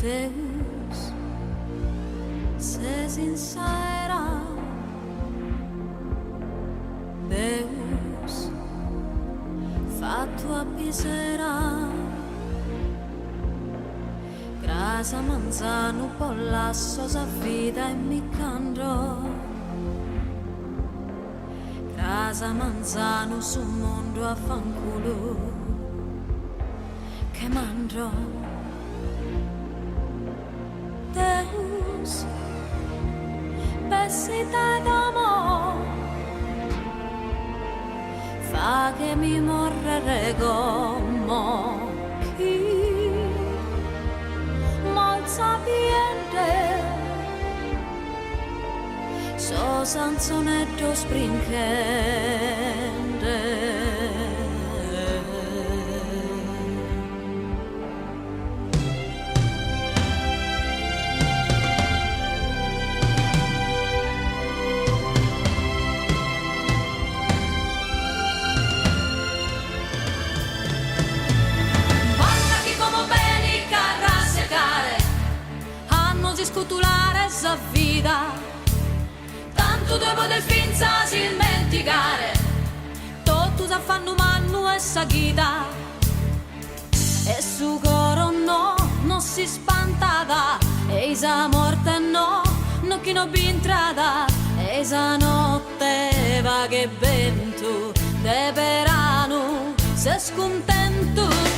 Deus, se sincera, Deus, fa tua pisera, grasa manzano, pollasso, sa vita e mi candro, grasa manzano su mondo a fanculo, che mangio. Deus, pessita d'amor, fa che mi morrere come chi mal sapiente, so sanzonetto springente. Scutulare sa vita, tanto dopo del finza si dimenticare, tutto sa fanno mannu e sa ghita, e su coro no, non si spantata, e sa morte no, no chi non bintrata, e sa notte va che vento, de perano, se scontento.